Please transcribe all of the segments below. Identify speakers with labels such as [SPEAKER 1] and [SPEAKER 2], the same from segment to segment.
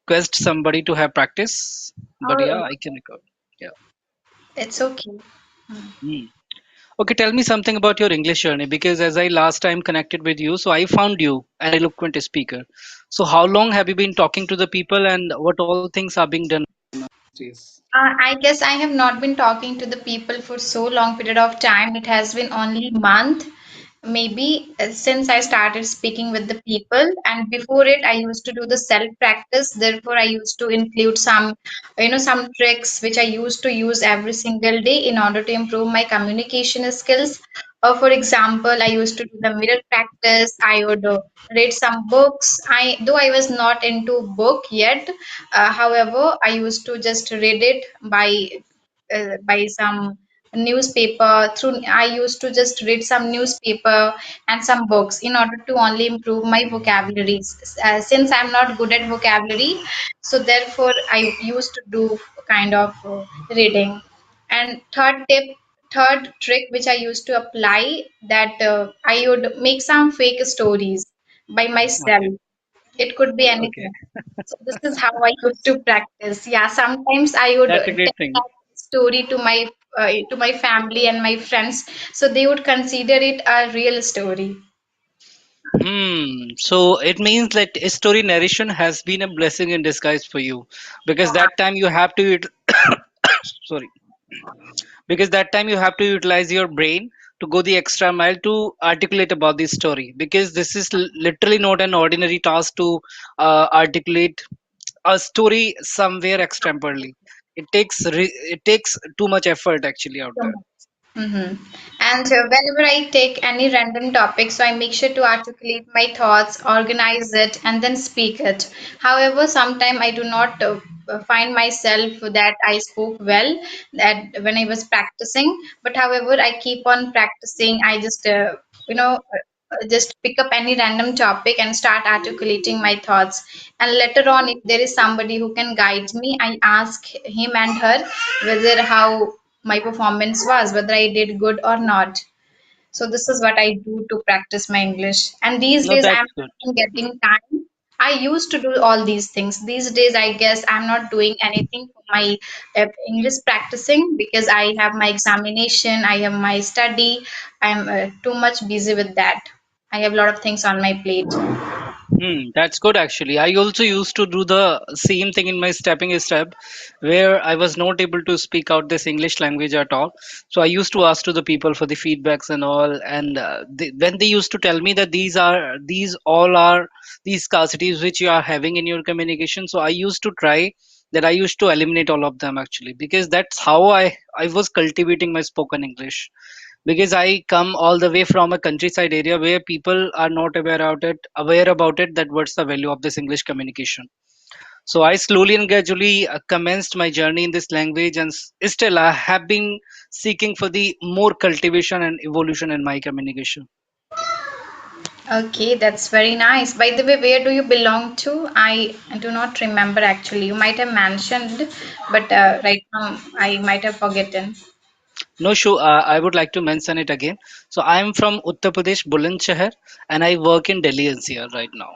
[SPEAKER 1] request somebody to have practice, but yeah,
[SPEAKER 2] Oh,
[SPEAKER 1] I can record. Yeah.
[SPEAKER 2] it's okay.
[SPEAKER 1] Hmm. Okay, tell me something about your English journey because as I last time connected with you, so I found you an eloquent speaker. So how long have you been talking to the people and what all things are being done these days?
[SPEAKER 2] I guess I have not been talking to the people for so long period of time. It has been only month, maybe since I started speaking with the people. And before it, I used to do the self practice. Therefore, I used to include some, some tricks which I used to use every single day in order to improve my communication skills. For example, I used to do the mirror practice. I would read some books. Though I was not into book yet, however, I used to just read it by some newspaper through. I used to just read some newspaper and some books in order to only improve my vocabularies. Since I'm not good at vocabulary, so therefore I used to do kind of reading. And third trick which I used to apply, that I would make some fake stories by myself.
[SPEAKER 1] Okay.
[SPEAKER 2] It could be
[SPEAKER 1] Okay.
[SPEAKER 2] anything. So this is how I used to practice. Yeah, sometimes I would
[SPEAKER 1] That's a great
[SPEAKER 2] tell
[SPEAKER 1] thing.
[SPEAKER 2] that story to my family and my friends, so they would consider it a real story.
[SPEAKER 1] So it means that story narration has been a blessing in disguise for you because
[SPEAKER 2] Yeah,
[SPEAKER 1] that time you have to sorry, because that time you have to utilize your brain to go the extra mile to articulate about this story because this is literally not an ordinary task to articulate a story somewhere extemporally. It takes too much effort actually out
[SPEAKER 2] so
[SPEAKER 1] there.
[SPEAKER 2] much. Mm-hmm. And whenever I take any random topic, so I make sure to articulate my thoughts, organize it, and then speak it. However, sometimes I do not find myself that I spoke well that when I was practicing. But however, I keep on practicing. I just just pick up any random topic and start articulating my thoughts. And later on, if there is somebody who can guide me, I ask him and her whether how my performance was, whether I did good or not. So this is what I do to practice my English. And these
[SPEAKER 1] No,
[SPEAKER 2] days
[SPEAKER 1] that's
[SPEAKER 2] I'm
[SPEAKER 1] good.
[SPEAKER 2] not getting time. I used to do all these things. These days, I guess I'm not doing anything for my English practicing because I have my examination, I have my study. I'm too much busy with that. I have a lot of things on my plate.
[SPEAKER 1] That's good actually. I also used to do the same thing in my stepping step where I was not able to speak out this English language at all. So I used to ask to the people for the feedbacks and all. And when they used to tell me that these all are these scarcities which you are having in your communication. So I used to try that I used to eliminate all of them actually because that's how I was cultivating my spoken English because I come all the way from a countryside area where people are not aware about it that what's the value of this English communication. So I slowly and gradually commenced my journey in this language, and still I have been seeking for the more cultivation and evolution in my communication.
[SPEAKER 2] Okay, that's very nice. By the way, where do you belong to? I do not remember actually. You might have mentioned, but right now I might have forgotten.
[SPEAKER 1] No, sure. I would like to mention it again. So I am from Uttar Pradesh, Bulandshahr, and I work in Delhi NCR right now.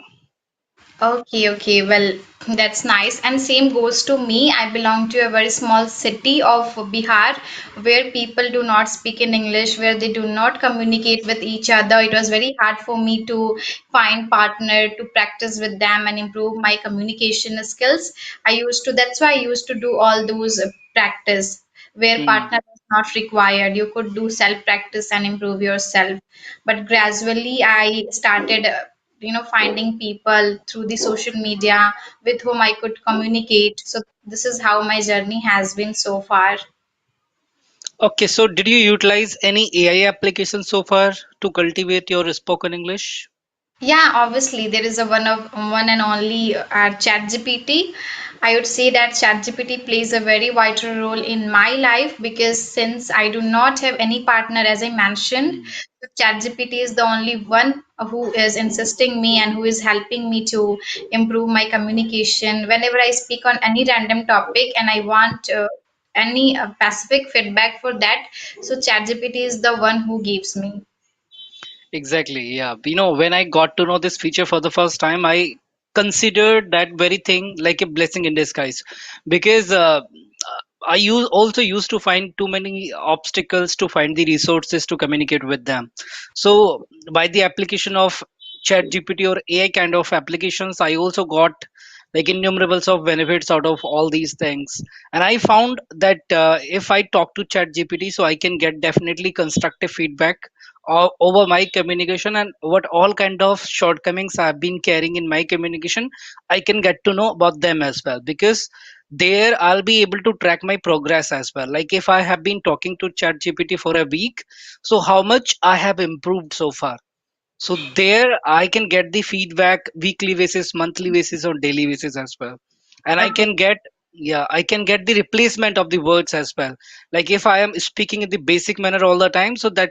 [SPEAKER 2] Okay, okay. Well, that's nice. And same goes to me. I belong to a very small city of Bihar where people do not speak in English, where they do not communicate with each other. It was very hard for me to find partner to practice with them and improve my communication skills. That's why I used to do all those practice where
[SPEAKER 1] Hmm.
[SPEAKER 2] partner was not required. You could do self practice and improve yourself. But gradually, I started finding people through the social media with whom I could communicate. So this is how my journey has been so far.
[SPEAKER 1] Okay, so did you utilize any AI application so far to cultivate your spoken English?
[SPEAKER 2] Yeah, obviously there is a one and only ChatGPT. I would say that ChatGPT plays a very vital role in my life because since I do not have any partner, as I mentioned,
[SPEAKER 1] Hmm.
[SPEAKER 2] ChatGPT is the only one who is insisting me and who is helping me to improve my communication. Whenever I speak on any random topic and I want any specific feedback for that, so ChatGPT is the one who gives me.
[SPEAKER 1] Exactly, yeah. You know, when I got to know this feature for the first time, I consider that very thing like a blessing in disguise, because also used to find too many obstacles to find the resources to communicate with them. So by the application of chat gpt or ai kind of applications, I also got like innumerables of benefits out of all these things. And I found that if I talk to chat gpt, so I can get definitely constructive feedback over my communication, and what all kind of shortcomings I've been carrying in my communication, I can get to know about them as well, because there I'll be able to track my progress as well. Like if I have been talking to chat gpt for a week, so how much I have improved so far. So there I can get the feedback weekly basis, monthly basis, or daily basis as well. And I
[SPEAKER 2] Okay.
[SPEAKER 1] can get, yeah, I can get the replacement of the words as well. Like if I am speaking in the basic manner all the time, so that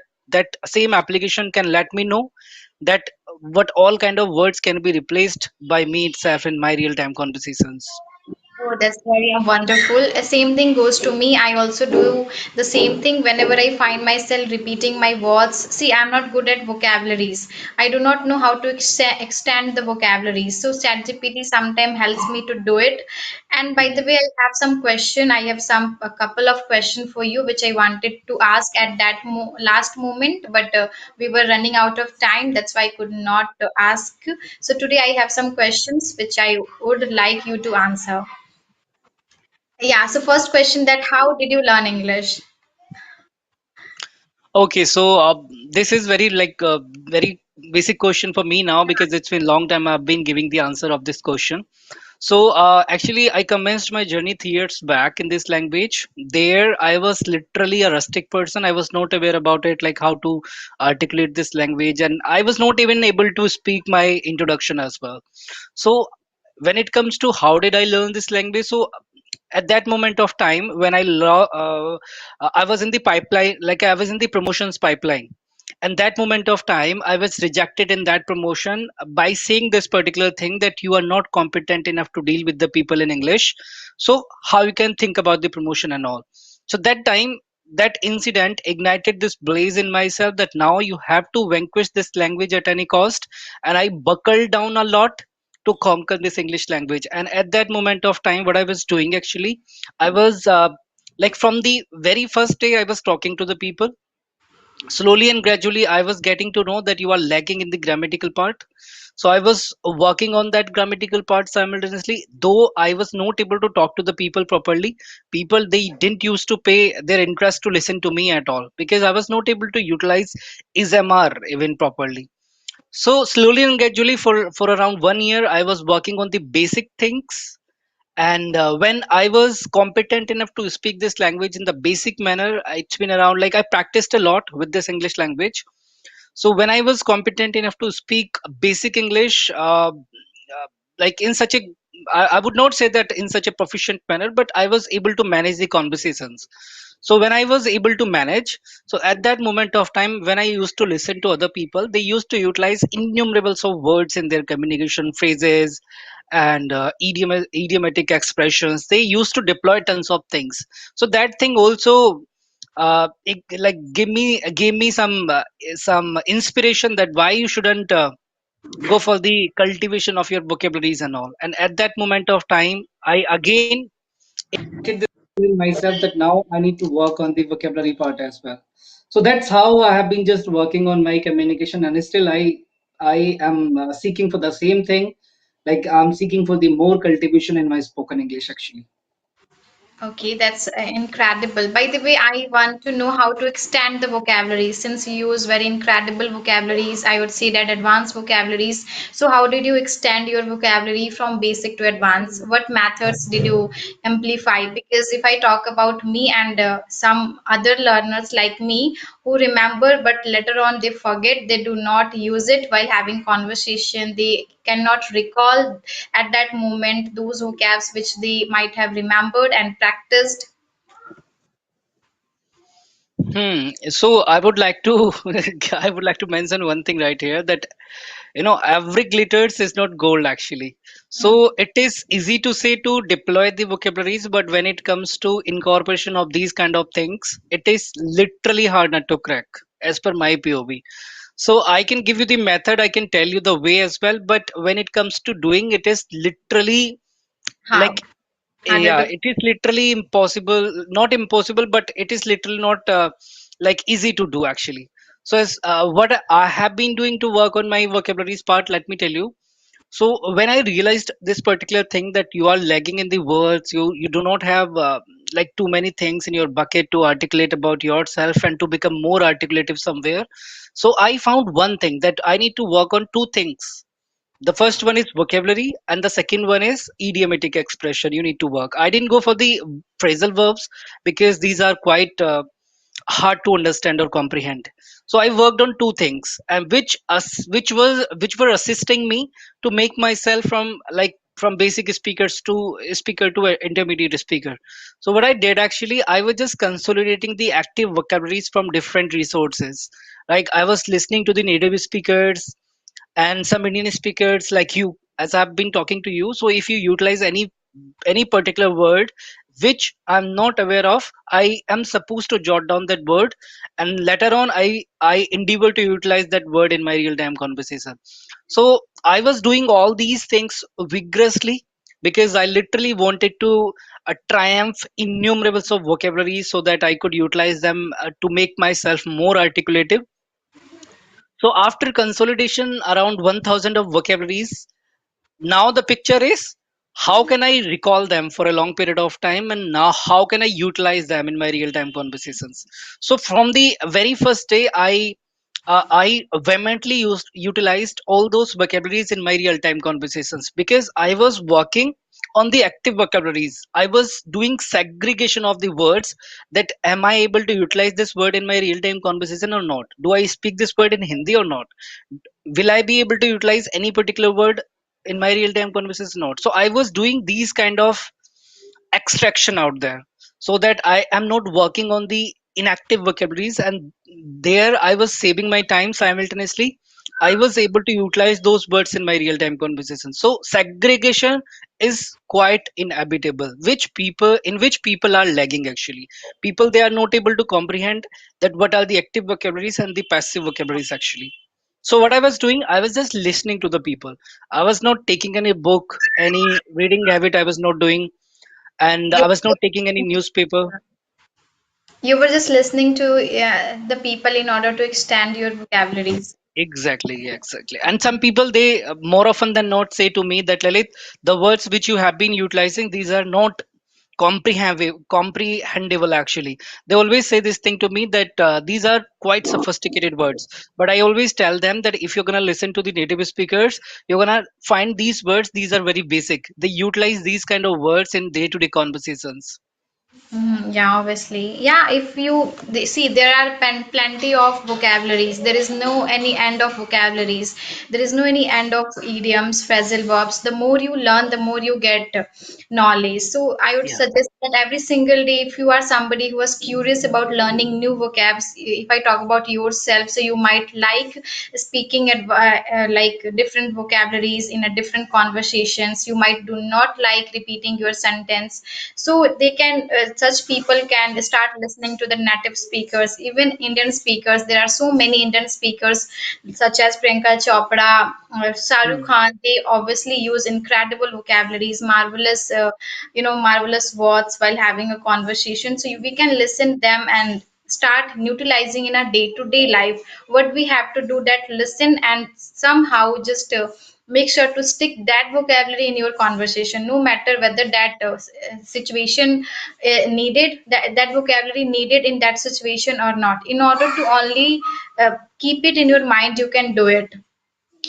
[SPEAKER 1] same application can let me know that what all kind of words can be replaced by me itself in my real time conversations.
[SPEAKER 2] Oh, that's very wonderful. Same thing goes to me. I also do the same thing whenever I find myself repeating my words. See, I'm not good at vocabularies. I do not know how to extend the vocabularies. So ChatGPT sometimes helps me to do it. And by the way, I have some question. I have a couple of question for you, which I wanted to ask at that last moment, but we were running out of time. That's why I could not ask. So today I have some questions which I would like you to answer. Yeah, so first question that how did you learn English?
[SPEAKER 1] Okay, so this is very like very basic question for me now, because it's been long time I've been giving the answer of this question. So actually, I commenced my journey 3 years back in this language. There, I was literally a rustic person. I was not aware about it, like how to articulate this language, and I was not even able to speak my introduction as well. So when it comes to how did I learn this language, so at that moment of time when I was in the pipeline, like I was in the promotions pipeline, and that moment of time I was rejected in that promotion by saying this particular thing, that you are not competent enough to deal with the people in english, so how you can think about the promotion and all. So that time, that incident ignited this blaze in myself that now you have to vanquish this language at any cost. And I buckled down a lot to conquer this english language. And at that moment of time, what I was doing actually, I was like from the very first day I was talking to the people, slowly and gradually I was getting to know that you are lacking in the grammatical part. So I was working on that grammatical part simultaneously, though I was not able to talk to the people properly. People, they didn't used to pay their interest to listen to me at all, because I was not able to utilize ismr even properly. So slowly and gradually, for around 1 year, I was working on the basic things. And when I was competent enough to speak this language in the basic manner, it's been around, like I practiced a lot with this English language. So when I was competent enough to speak basic English, like in such a, I would not say that in such a proficient manner, but I was able to manage the conversations. So when I was able to manage, so at that moment of time when I used to listen to other people, they used to utilize innumerables of words in their communication, phrases, and idiomatic expressions. They used to deploy tons of things. So that thing also it like gave me some inspiration that why you shouldn't go for the cultivation of your vocabularies and all. And at that moment of time, I again ignited this in myself that now I need to work on the vocabulary part as well. So that's how I have been just working on my communication, and still I am seeking for the same thing. Like I'm seeking for the more cultivation in my spoken english actually.
[SPEAKER 2] Okay, that's incredible. By the way, I want to know how to extend the vocabulary since you use very incredible vocabularies. I would say that advanced vocabularies. So, how did you extend your vocabulary from basic to advanced? What methods did you amplify? Because if I talk about me and some other learners like me who remember but later on they forget, they do not use it while having conversation. They cannot recall at that moment those vocabs which they might have remembered and practiced.
[SPEAKER 1] So I would like to I would like to mention one thing right here, that every glitters is not gold actually. So it is easy to say to deploy the vocabularies, but when it comes to incorporation of these kind of things, it is literally hard not to crack, as per my POV. So I can give you the method, I can tell you the way as well, but when it comes to doing, it is literally
[SPEAKER 2] How?
[SPEAKER 1] like,
[SPEAKER 2] Harder
[SPEAKER 1] yeah,
[SPEAKER 2] to.
[SPEAKER 1] it is literally impossible, not impossible, but it is literally not like easy to do actually. So as what I have been doing to work on my vocabularies part, let me tell you. So when I realized this particular thing, that you are lagging in the words, you do not have like too many things in your bucket to articulate about yourself and to become more articulative somewhere. So I found one thing, that I need to work on two things. The first one is vocabulary, and the second one is idiomatic expression. You need to work. I didn't go for the phrasal verbs because these are quite hard to understand or comprehend. So I worked on two things, and which were assisting me to make myself from like from basic speakers to speaker to a intermediate speaker. So what I did actually, I was just consolidating the active vocabularies from different resources. Like I was listening to the native speakers and some Indian speakers like you, as I've been talking to you. So if you utilize any particular word which I'm not aware of, I am supposed to jot down that word, and later on I endeavor to utilize that word in my real time conversation. So I was doing all these things vigorously because I literally wanted to triumph innumerables of vocabulary so that I could utilize them to make myself more articulative. So after consolidation around 1000 of vocabularies, now the picture is, how can I recall them for a long period of time, and now how can I utilize them in my real time conversations. So from the very first day, I vehemently utilized all those vocabularies in my real time conversations because I was working on the active vocabularies. I was doing segregation of the words, that am I able to utilize this word in my real time conversation or not? Do I speak this word in Hindi or not? Will I be able to utilize any particular word in my real time conversation or not? So I was doing these kind of extraction out there, so that I am not working on the inactive vocabularies, and there I was saving my time. Simultaneously I was able to utilize those words in my real time conversation. So segregation is quite inevitable, which people are lagging actually. People, they are not able to comprehend that what are the active vocabularies and the passive vocabularies actually. So what I was doing, I was just listening to the people. I was not taking any book, any reading habit I was not doing, and
[SPEAKER 2] You
[SPEAKER 1] I was not taking any newspaper.
[SPEAKER 2] you were just listening to the people in order to extend your vocabularies.
[SPEAKER 1] Exactly, exactly. And some people, they more often than not say to me that, Lalit, the words which you have been utilizing, these are not comprehensible actually. They always say this thing to me, that these are quite sophisticated words. But I always tell them that if you're gonna listen to the native speakers, you're gonna find these words. These are very basic. They utilize these kind of words in day-to-day conversations.
[SPEAKER 2] Yeah, obviously. Yeah, if you see, there are plenty of vocabularies. There is no any end of vocabularies. There is no any end of idioms, phrasal verbs. The more you learn, the more you get knowledge. So I would
[SPEAKER 1] Yeah.
[SPEAKER 2] suggest that every single day, if you are somebody who is curious about learning new vocabs, if I talk about yourself, so you might like speaking at like different vocabularies in a different conversations. You might do not like repeating your sentence, so they can such people can start listening to the native speakers, even Indian speakers. There are so many Indian speakers such as Priyanka Chopra, Shahrukh
[SPEAKER 1] Hmm.
[SPEAKER 2] Khan. They obviously use incredible vocabularies, marvelous marvelous words while having a conversation. So we can listen them and start utilizing in our day-to-day life. What we have to do, that listen and somehow just make sure to stick that vocabulary in your conversation, no matter whether that situation needed that vocabulary needed in that situation or not. In order to only keep it in your mind, you can do it,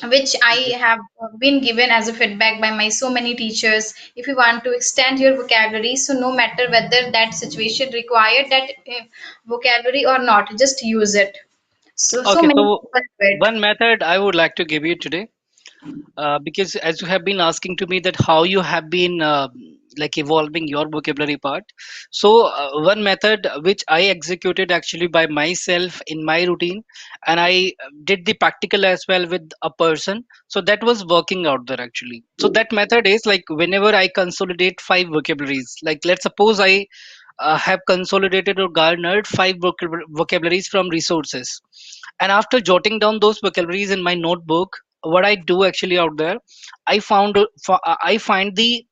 [SPEAKER 2] which I have been given as a feedback by my so many teachers. If you want to extend your vocabulary, so no matter whether that situation required that vocabulary or not, just use it. So
[SPEAKER 1] Okay,
[SPEAKER 2] many
[SPEAKER 1] so
[SPEAKER 2] people do it.
[SPEAKER 1] one method I would like to give you today, because as you have been asking to me that how you have been like evolving your vocabulary part. So one method which I executed actually by myself in my routine, and I did the practical as well with a person. So that was working out there actually. So that method is like, whenever I consolidate five vocabularies, like let's suppose have consolidated or garnered five vocabularies from resources. And after jotting down those vocabularies in my notebook, what I do actually out there, I find the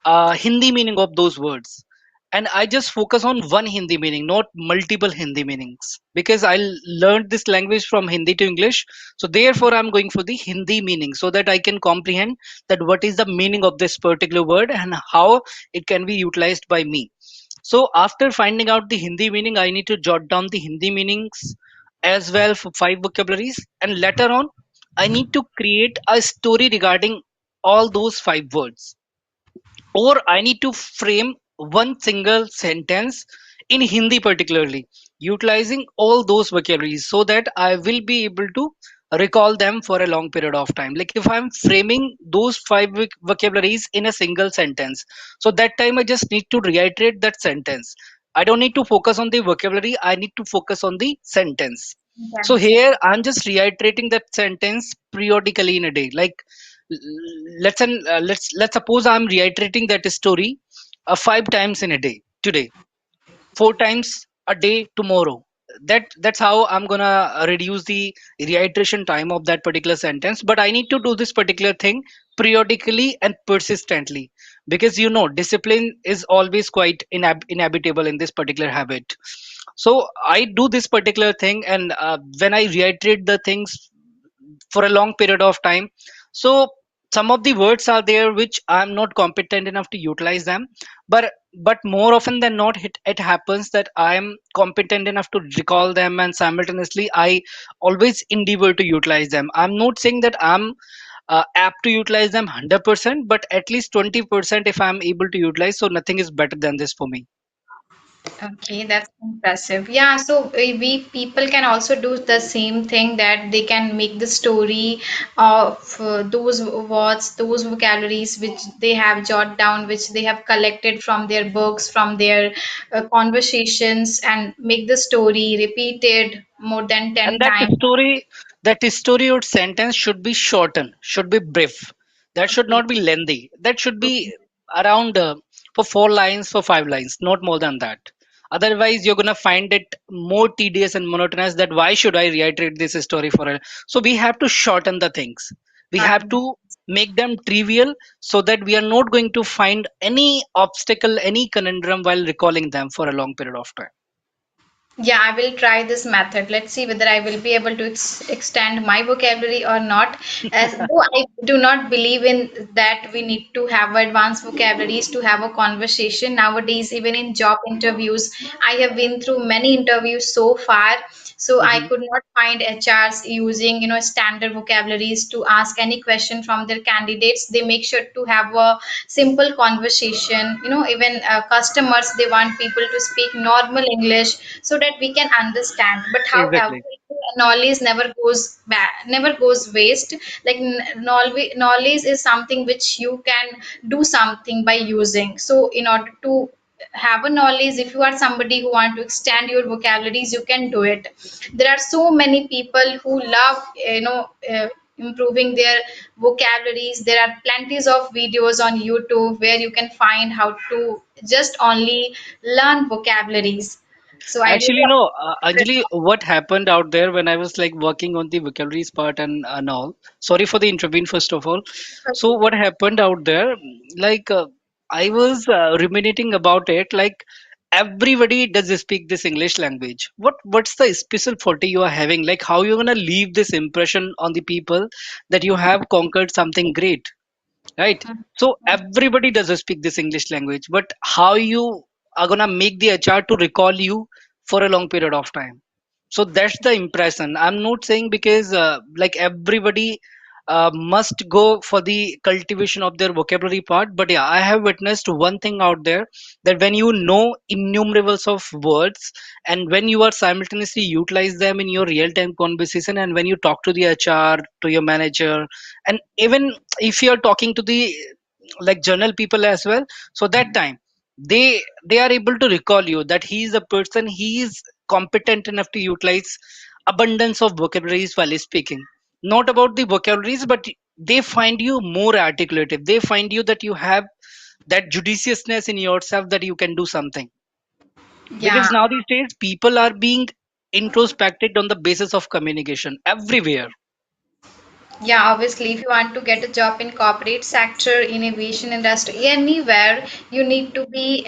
[SPEAKER 1] Hindi meaning of those words, and I just focus on one Hindi meaning, not multiple Hindi meanings, because I learned this language from Hindi to English. So therefore, I'm going for the Hindi meaning so that I can comprehend that what is the meaning of this particular word and how it can be utilized by me. So after finding out the Hindi meaning, I need to jot down the Hindi meanings as well for five vocabularies, and later on, I need to create a story regarding all those five words, or I need to frame one single sentence in Hindi, particularly utilizing all those vocabularies so that I will be able to recall them for a long period of time. Like if I'm framing those five vocabularies in a single sentence, so that time I just need to reiterate that sentence. I don't need to focus on the vocabulary, I need to focus on the sentence. So
[SPEAKER 2] Yes.
[SPEAKER 1] here I'm just reiterating that sentence periodically in a day. Like let's suppose I'm reiterating that story five times in a day today, four times a day tomorrow. That's how I'm gonna reduce the reiteration time of that particular sentence. But I need to do this particular thing periodically and persistently, because discipline is always quite inhabitable in this particular habit. So I do this particular thing, and when I reiterate the things for a long period of time, so some of the words are there which I'm not competent enough to utilize them, but more often than not, it happens that I'm competent enough to recall them, and simultaneously I always endeavor to utilize them. I'm not saying that I'm apt to utilize them 100%, but at least 20% if I'm able to utilize, so nothing is better than this for me.
[SPEAKER 2] Okay, that's impressive. Yeah, so we people can also do the same thing, that they can make the story of those words, those vocabularies which they have jot down, which they have collected from their books, from their conversations, and make the story repeated more than
[SPEAKER 1] And
[SPEAKER 2] 10
[SPEAKER 1] that
[SPEAKER 2] times.
[SPEAKER 1] story or sentence should be shortened, should be brief. That should
[SPEAKER 2] Okay.
[SPEAKER 1] not be lengthy. That should be around for four lines, for five lines, not more than that. Otherwise you're going to find it more tedious and monotonous, that why should I reiterate this story for a. So we have to shorten the things, we have
[SPEAKER 2] Shorten.
[SPEAKER 1] to make them trivial, so that we are not going to find any obstacle, any conundrum while recalling them for a long period of time.
[SPEAKER 2] Yeah, I will try this method. Let's see whether I will be able to extend my vocabulary or not. As though I do not believe in that we need to have advanced vocabularies to have a conversation nowadays, even in job interviews. I have been through many interviews so far, so I
[SPEAKER 1] Mhm.
[SPEAKER 2] could not find HRs using, standard vocabularies to ask any question from their candidates. They make sure to have a simple conversation. Even customers, they want people to speak normal English so that we can understand. But however,
[SPEAKER 1] Exactly.
[SPEAKER 2] knowledge never goes back, never goes waste. Like knowledge is something which you can do something by using. So in order to have a knowledge, if you are somebody who want to extend your vocabularies, you can do it. There are so many people who love, improving their vocabularies. There are plenties of videos on YouTube where you can find how to just only learn vocabularies. So I
[SPEAKER 1] Actually,
[SPEAKER 2] really
[SPEAKER 1] Anjali, what happened out there when I was like working on the vocabularies part and all. Sorry for the intervene, first of all. So what happened out there? Like I was ruminating about it. Like everybody does speak this English language. What's the special forte you are having? Like how you gonna leave this impression on the people that you have conquered something great, right? So everybody does speak this English language, but how you are gonna make the HR to recall you for a long period of time? So that's the impression. I'm not saying because like everybody must go for the cultivation of their vocabulary part, but yeah, I have witnessed one thing out there, that when you know innumerables of words, and when you are simultaneously utilize them in your real time conversation, and when you talk to the HR, to your manager, and even if you are talking to the like journal people as well, so that time they are able to recall you that he is a person, he is competent enough to utilize abundance of vocabularies while he's speaking. Not about the vocabularies, but they find you more articulative, they find you that you have that judiciousness in yourself, that you can do something.
[SPEAKER 2] Yeah.
[SPEAKER 1] Because now these days people are being introspected on the basis of communication everywhere.
[SPEAKER 2] Yeah, obviously, if you want to get a job in corporate sector, in aviation industry, anywhere, you need to be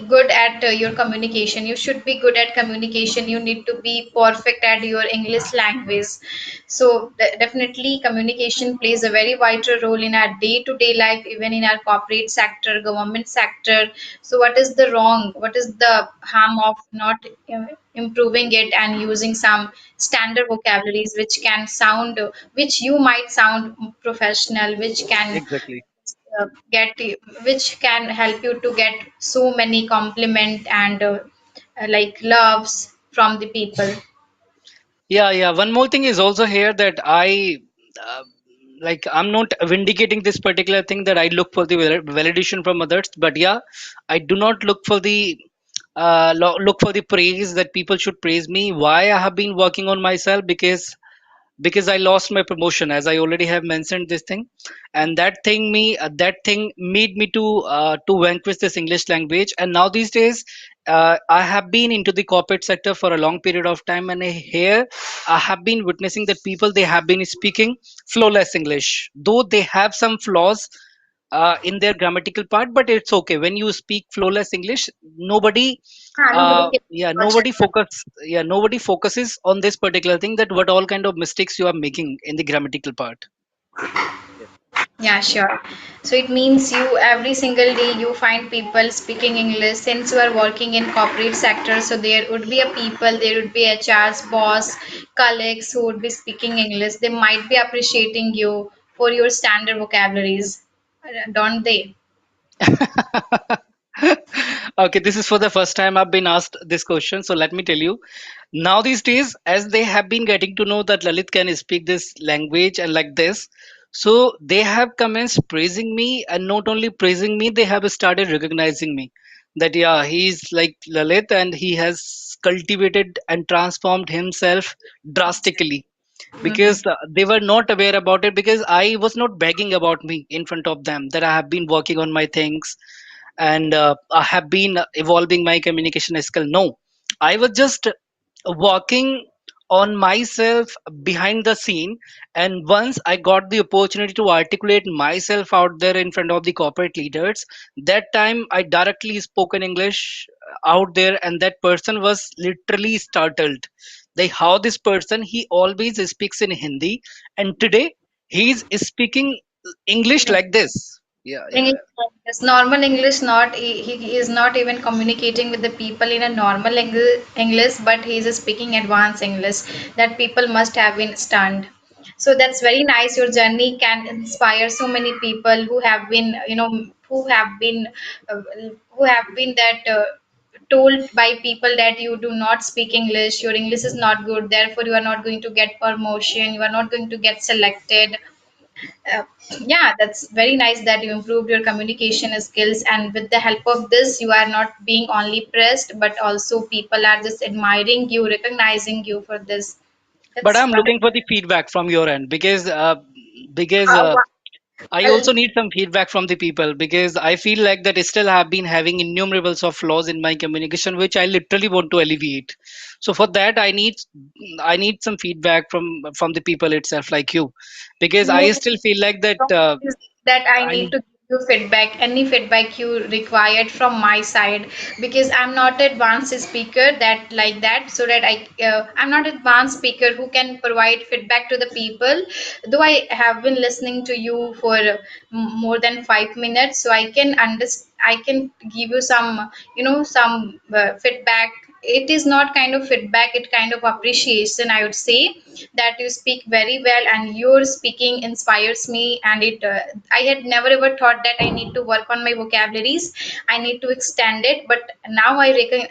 [SPEAKER 2] good at your communication. You should be good at communication. You need to be perfect at your English language. So definitely, communication plays a very vital role in our day-to-day life, even in our corporate sector, government sector. So what is the wrong? What is the harm of not improving it and using some standard vocabularies which can sound, which you might sound professional, which can
[SPEAKER 1] Exactly.
[SPEAKER 2] get, which can help you to get so many compliment and like loves from the people.
[SPEAKER 1] Yeah, yeah. One more thing is also here that uh, I'm not vindicating this particular thing that I look for the validation from others, but yeah, I do not look for the look for the praise that people should praise me. Why I have been working on myself? Because I lost my promotion, as I already have mentioned this thing, and that thing made me to vanquish this English language. And now these days, I have been into the corporate sector for a long period of time, and here I have been witnessing that people they have been speaking flawless English, though they have some flaws in their grammatical part, but it's okay when you speak flawless English. Nobody
[SPEAKER 2] Nobody can
[SPEAKER 1] yeah
[SPEAKER 2] question
[SPEAKER 1] nobody focus yeah nobody focuses on this particular thing, that what all kind of mistakes you are making in the grammatical part. Yes.
[SPEAKER 2] Yeah, sure. So it means you every single day you find people speaking English since you are working in corporate sector. So there would be a people, there would be HR's boss, colleagues who would be speaking English. They might be appreciating you for your standard vocabularies, don't they?
[SPEAKER 1] Okay, this is for the first time I've been asked this question, so let me tell you. Now these days, as they have been getting to know that Lalit can speak this language and like this, so they have commenced praising me, and not only praising me, they have started recognizing me. That yeah, he's like Lalit, and he has cultivated and transformed himself drastically,
[SPEAKER 2] Mhm.
[SPEAKER 1] because they were not aware about it, because I was not begging about me in front of them that I have been working on my things, and I have been evolving my communication skill. No, I was just working on myself behind the scene, and once I got the opportunity to articulate myself out there in front of the corporate leaders, that time I directly spoken English out there, and that person was literally startled. Like how this person, he always speaks in Hindi, and today he's speaking English like this. Yeah, yeah.
[SPEAKER 2] English, yes, normal English, not he is not even communicating with the people in a normal English, but he is speaking advanced English that people must have been stunned. So that's very nice. Your journey can inspire so many people who have been, uh, who have been that told by people that you do not speak English, your English is not good, therefore you are not going to get promotion, you are not going to get selected. uh, yeah, that's very nice that you improved your communication skills, and with the help of this, you are not being only praised, but also people are just admiring you, recognizing you for this.
[SPEAKER 1] But
[SPEAKER 2] That's
[SPEAKER 1] I'm
[SPEAKER 2] wonderful.
[SPEAKER 1] looking for the feedback from your end, because I
[SPEAKER 2] Well,
[SPEAKER 1] also need some feedback from the people, because I feel like that I still have been having innumerables of flaws in my communication, which I literally want to alleviate. So for that, I need some feedback from the people itself, like you, because
[SPEAKER 2] no,
[SPEAKER 1] I still feel like that
[SPEAKER 2] no, is that I
[SPEAKER 1] I
[SPEAKER 2] need to give you feedback, any feedback you required from my side, because I'm not advanced speaker that like that, so that I'm not advanced speaker who can provide feedback to the people. Though I have been listening to you for more than 5 minutes, so I can understand. I can give you some, some feedback. It is not kind of feedback; it kind of appreciation. I would say that you speak very well and your speaking inspires me, and it I had never ever thought that I need to work on my vocabularies, I need to extend it, but now I reckon,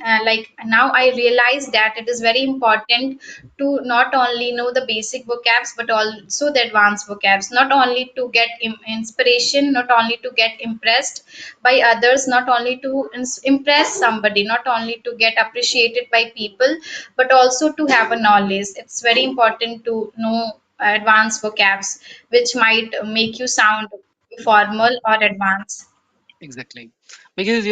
[SPEAKER 2] now I realize that it is very important to not only know the basic vocabs but also the advanced vocabs, not only to get inspiration, not only to get impressed by others, not only to impress somebody, not only to get appreciated by people, but also to have a knowledge. It's very important to know advanced vocabs, which might make you sound formal or advanced.
[SPEAKER 1] Exactly. Because,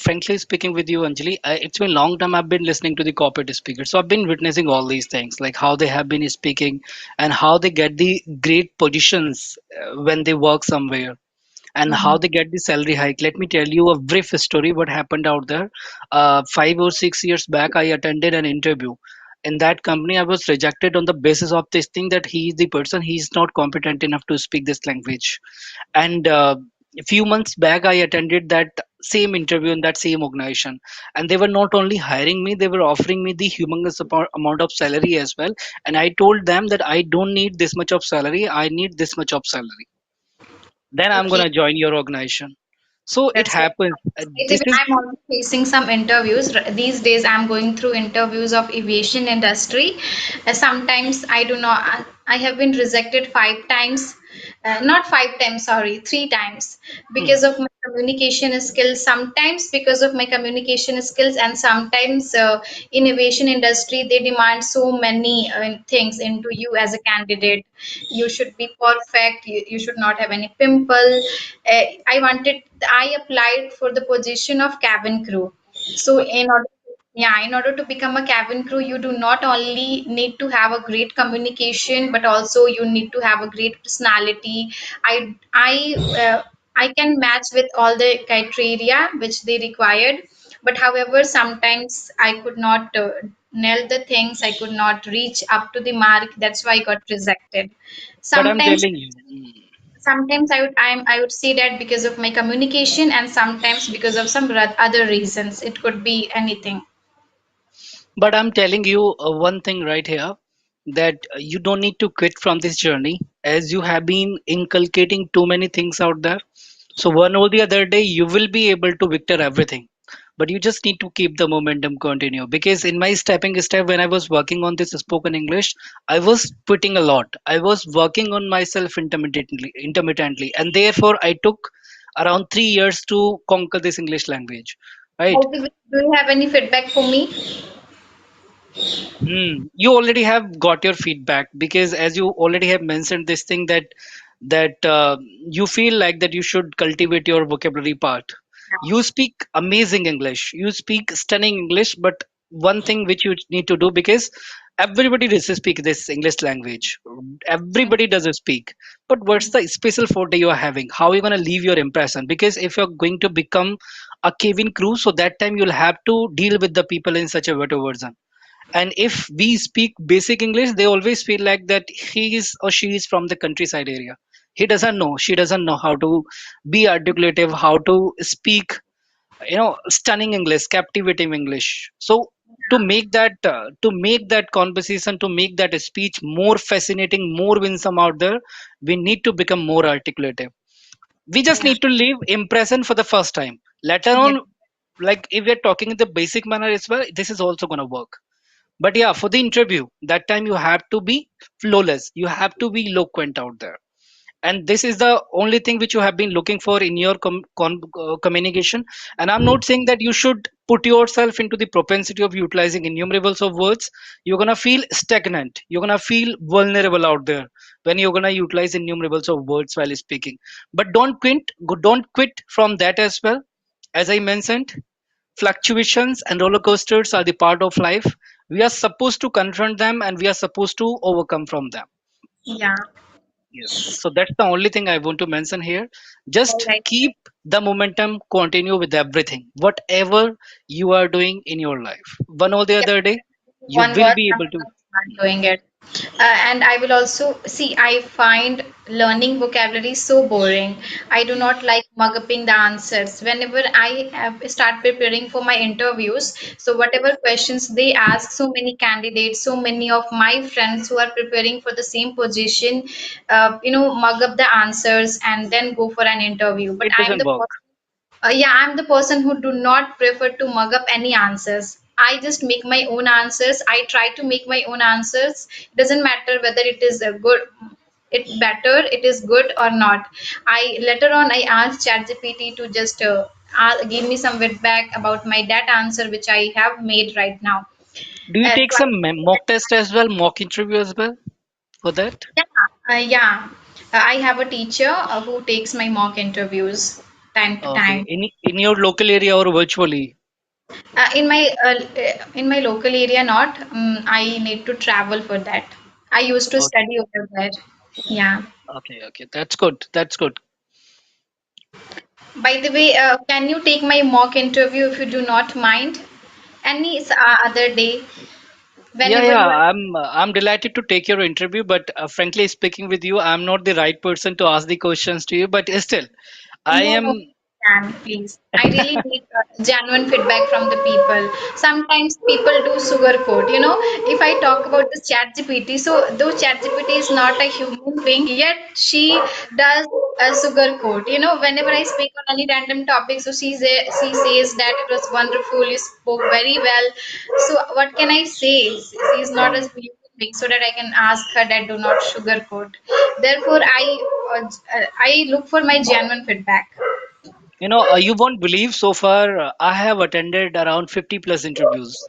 [SPEAKER 1] frankly speaking with you, Anjali, it's been a long time I've been listening to the corporate speakers. So I've been witnessing all these things, like how they have been speaking and how they get the great positions when they work somewhere and how
[SPEAKER 2] Mhm.
[SPEAKER 1] they get the salary hike. Let me tell you a brief story what happened out there. 5 or 6 years back, I attended an interview. In that company, I was rejected on the basis of this thing that he is the person, he's not competent enough to speak this language. And a few months back, I attended that same interview in that same organization, and they were not only hiring me, they were offering me the humongous amount of salary as well. And I told them that I don't need this much of salary, I need this much of salary, then I'm
[SPEAKER 2] Okay.
[SPEAKER 1] gonna join your organization. So it
[SPEAKER 2] That's
[SPEAKER 1] happens.
[SPEAKER 2] it.
[SPEAKER 1] This is
[SPEAKER 2] I'm also facing some interviews. These days, I'm going through interviews of aviation industry. Sometimes I do not. I have been rejected 5 times. Not 5 times, sorry, 3 times
[SPEAKER 1] hmm.
[SPEAKER 2] because of my communication skills. Sometimes because of my communication skills, and sometimes in aviation industry they demand so many things into you as a candidate. You should be perfect. You should not have any pimple. I applied for the position of cabin crew. So
[SPEAKER 1] Okay.
[SPEAKER 2] in order to become a cabin crew, you do not only need to have a great communication, but also you need to have a great personality. I I I can match with all the criteria which they required, but however, sometimes I could not nail the things. I could not reach up to the mark. That's why I got rejected.
[SPEAKER 1] But I'm
[SPEAKER 2] Sometimes
[SPEAKER 1] telling you,
[SPEAKER 2] I would say that because of my communication, and sometimes because of some other reasons. It could be anything.
[SPEAKER 1] but I'm telling you one thing right here, that you don't need to quit from this journey, as you have been inculcating too many things out there. So one or the other day you will be able to victor everything. But you just need to keep the momentum continue, because in my stepping step, when I was working on this spoken English, I was putting a lot, I was working on myself intermittently, and therefore I took around 3 years to conquer this English language, right?
[SPEAKER 2] Do you have any feedback for me?
[SPEAKER 1] You already have got your feedback, because as you already have mentioned this thing, that you feel like that you should cultivate your vocabulary part. You speak amazing English, you speak stunning English, but one thing which you need to do, because everybody does speak this English language, everybody does speak, but what's the special forte you are having? How are you going to leave your impression? Because if you're going to become a cabin crew, so that time you'll have to deal with the people in such a better version. And if we speak basic English, they always feel like that he is or she is from the countryside area. He doesn't know, she doesn't know how to be articulative, how to speak, stunning English, captivating English. So to make that conversation, to make that speech more fascinating, more winsome out there, we need to become more articulative. We just
[SPEAKER 2] Yeah.
[SPEAKER 1] need to leave impression for the first time. Later
[SPEAKER 2] Yeah.
[SPEAKER 1] on, like if we're talking in the basic manner as well, this is also going to work. But yeah, for the interview, that time you have to be flawless, you have to be eloquent out there. And this is the only thing which you have been looking for in your communication. And I'm not saying that you should put yourself into the propensity of utilizing innumerables of words. You're going to feel stagnant, you're going to feel vulnerable out there when you're going to utilize innumerables of words while speaking. But don't quit from that as well. As I mentioned, fluctuations and roller coasters are the part of life. We are supposed to confront them and we are supposed to overcome from them.
[SPEAKER 2] Yeah.
[SPEAKER 1] Yes. So that's the only thing I want to mention here.
[SPEAKER 2] All
[SPEAKER 1] Just
[SPEAKER 2] right.
[SPEAKER 1] keep the momentum, continue with everything, whatever you are doing in your life. One or the
[SPEAKER 2] Yeah.
[SPEAKER 1] other day, you
[SPEAKER 2] One
[SPEAKER 1] will
[SPEAKER 2] word,
[SPEAKER 1] be
[SPEAKER 2] I'm
[SPEAKER 1] able to.
[SPEAKER 2] gonna start doing it. And I will also see, I find learning vocabulary so boring. I do not like mug upping the answers. Whenever I have start preparing for my interviews, so whatever questions they ask, so many candidates, so many of my friends who are preparing for the same position, mug up the answers and then go for an interview. But
[SPEAKER 1] It
[SPEAKER 2] I am
[SPEAKER 1] doesn't
[SPEAKER 2] the
[SPEAKER 1] work.
[SPEAKER 2] yeah, I'm the person who do not prefer to mug up any answers. I just make my own answers. I try to make my own answers. It doesn't matter whether it is a good, it is good or not. I later on I asked ChatGPT to just give me some feedback about my that answer which I have made right now.
[SPEAKER 1] Do you take
[SPEAKER 2] So I,
[SPEAKER 1] some mock test as well, mock interview as well for that?
[SPEAKER 2] yeah, I have a teacher who takes my mock interviews. time to
[SPEAKER 1] Okay,
[SPEAKER 2] time.
[SPEAKER 1] in your local area or virtually?
[SPEAKER 2] In my local area, not. I need to travel for that. I used to
[SPEAKER 1] Okay,
[SPEAKER 2] study over there. Yeah.
[SPEAKER 1] okay, that's good. That's good.
[SPEAKER 2] By the way, can you take my mock interview if you do not mind? Any other day,
[SPEAKER 1] Yeah,
[SPEAKER 2] whenever
[SPEAKER 1] yeah,
[SPEAKER 2] you are.
[SPEAKER 1] I'm delighted to take your interview, but frankly speaking with you, I'm not the right person to ask the questions to you. But still, I
[SPEAKER 2] No, no,
[SPEAKER 1] am.
[SPEAKER 2] can please. I really need genuine feedback from the people. Sometimes people do sugarcoat. If I talk about this ChatGPT, so though ChatGPT is not a human being, yet she does a sugarcoat. Whenever I speak on any random topic, so she says that it was wonderful. You spoke very well. So what can I say? She is not a
[SPEAKER 1] Hmm.
[SPEAKER 2] human being, so that I can ask her that do not sugarcoat. Therefore, I look for my genuine feedback.
[SPEAKER 1] You won't believe so far. I have attended around 50 plus interviews,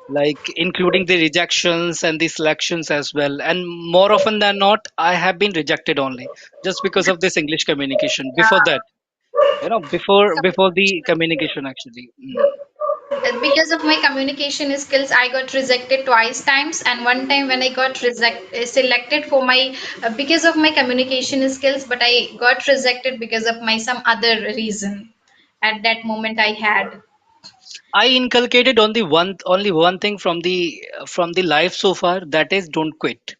[SPEAKER 1] like including the rejections and the selections as well. And more often than not, I have been rejected only just because of this English communication. Before
[SPEAKER 2] Yeah.
[SPEAKER 1] that, before
[SPEAKER 2] So,
[SPEAKER 1] the communication actually. Mm.
[SPEAKER 2] because of my communication skills, I got rejected twice times, and one time when I got selected for my because of my communication skills, but I got rejected because of my some other reason. At that moment, I had.
[SPEAKER 1] I inculcated only one thing from the life so far, that is don't quit.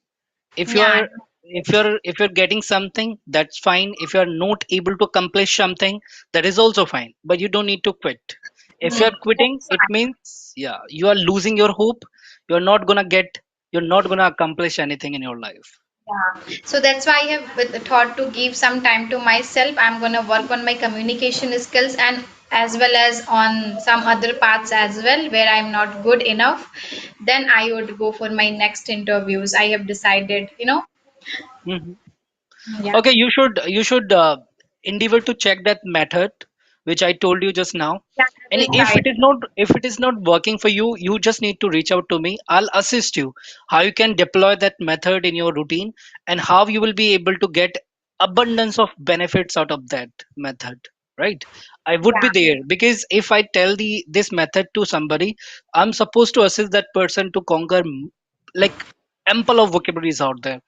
[SPEAKER 1] If you
[SPEAKER 2] Yeah,
[SPEAKER 1] are if you're getting something, that's fine. If you are not able to accomplish something, that is also fine. But you don't need to quit. If you are quitting,
[SPEAKER 2] that's
[SPEAKER 1] it
[SPEAKER 2] fine.
[SPEAKER 1] means yeah, you are losing your hope. You're not gonna get you're not gonna accomplish anything in your life.
[SPEAKER 2] Yeah, so that's why I have thought to give some time to myself. I'm gonna work on my communication skills and as well as on some other parts as well where I'm not good enough. Then I would go for my next interviews. I have decided.
[SPEAKER 1] Mhm.
[SPEAKER 2] Yeah,
[SPEAKER 1] Okay, you should endeavor to check that method which I told you just now.
[SPEAKER 2] yeah, I
[SPEAKER 1] And
[SPEAKER 2] will try.
[SPEAKER 1] if it is not working for you, you just need to reach out to me. I'll assist you how you can deploy that method in your routine and how you will be able to get abundance of benefits out of that method. Right? I would be
[SPEAKER 2] Yeah,
[SPEAKER 1] there because if I tell the this method to somebody, I'm supposed to assist that person to conquer like ample of vocabularies out there.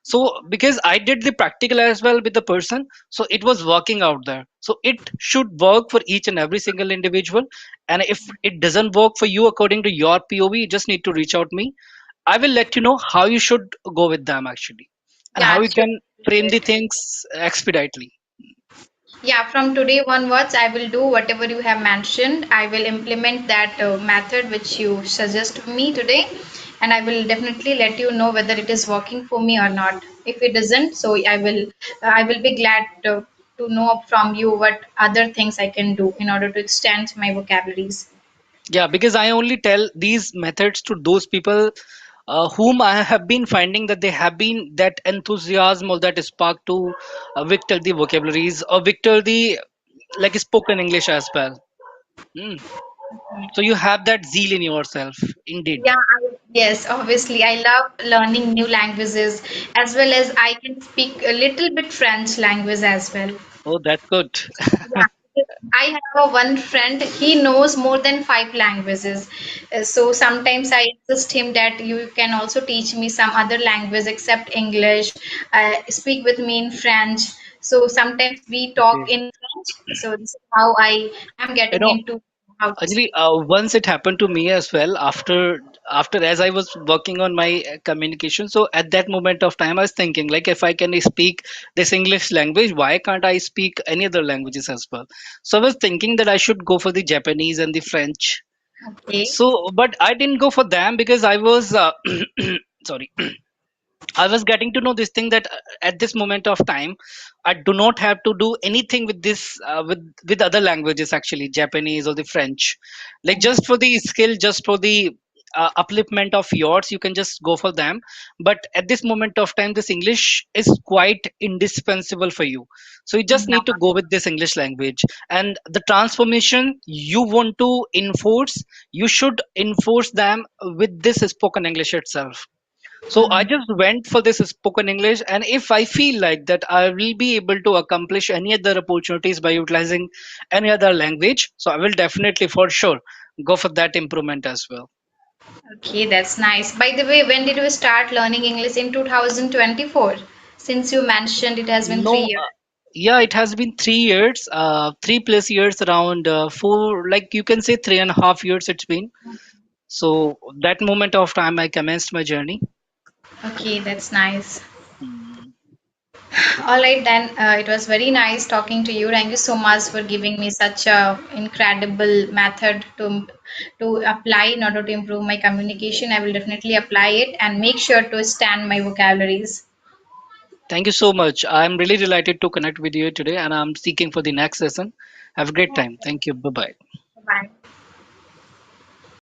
[SPEAKER 1] So because I did the practical as well with the person, so it was working out there. So it should work for each and every single individual. And if it doesn't work for you according to your POV, you just need to reach out me. I will let you know how you should go with them actually, and how
[SPEAKER 2] yeah,
[SPEAKER 1] you
[SPEAKER 2] sure.
[SPEAKER 1] can
[SPEAKER 2] Do
[SPEAKER 1] frame the
[SPEAKER 2] it.
[SPEAKER 1] things expeditely.
[SPEAKER 2] Yeah, from today onwards, I will do whatever you have mentioned. I will implement that method which you suggest me today, and I will definitely let you know whether it is working for me or not. If it doesn't, so I will be glad to know from you what other things I can do in order to extend my vocabularies.
[SPEAKER 1] Yeah, because I only tell these methods to those people whom I have been finding that they have been that enthusiasm or that spark to victor the vocabularies or victor the like spoken English as well. Hmm. So you have that zeal in yourself, indeed.
[SPEAKER 2] Yeah, yes, obviously. I love learning new languages as well as I can speak a little bit French language as well.
[SPEAKER 1] Oh, that's good.
[SPEAKER 2] Yeah, because I have a one friend, he knows more than five languages. So sometimes I insist him that you can also teach me some other language except English. Speak with me in French. So sometimes we talk
[SPEAKER 1] Okay.
[SPEAKER 2] in French. So this is how I am
[SPEAKER 1] You
[SPEAKER 2] getting
[SPEAKER 1] know,
[SPEAKER 2] into how to
[SPEAKER 1] Anjali,
[SPEAKER 2] speak.
[SPEAKER 1] once it happened to me as well after as I was working on my communication. So at that moment of time, I was thinking like if I can speak this English language, why can't I speak any other languages as well? So I was thinking that I should go for the Japanese and the French.
[SPEAKER 2] Okay.
[SPEAKER 1] So, but I didn't go for them because I was sorry. I was getting to know this thing that at this moment of time, I do not have to do anything with this with other languages actually, Japanese or the French. Like just for the skill, just for the upliftment of yours, you can just go for them. But at this moment of time, this English is quite indispensable for you. So you just need to go with this English language, and the transformation you want to enforce, you should enforce them with this spoken English itself. So I just went for this spoken English, and if I feel like that I will be able to accomplish any other opportunities by utilizing any other language, so I will definitely for sure go for that improvement as well.
[SPEAKER 2] Okay, that's nice. By the way, when did you start learning English in 2024? Since you mentioned it has been three
[SPEAKER 1] No,
[SPEAKER 2] years.
[SPEAKER 1] yeah, it has been 3 years, 3 plus years, around four, like you can say 3.5 years it's been. So that moment of time I commenced my journey.
[SPEAKER 2] Okay, that's nice.
[SPEAKER 1] Hmm.
[SPEAKER 2] All right, then. It was very nice talking to you. Thank you so much for giving me such a incredible method to apply in order to improve my communication. I will definitely apply it and make sure to stand my vocabularies.
[SPEAKER 1] Thank you so much. I'm really delighted to connect with you today, and I'm seeking for the next session. Have a great time. Thank you. Bye bye.
[SPEAKER 2] Bye.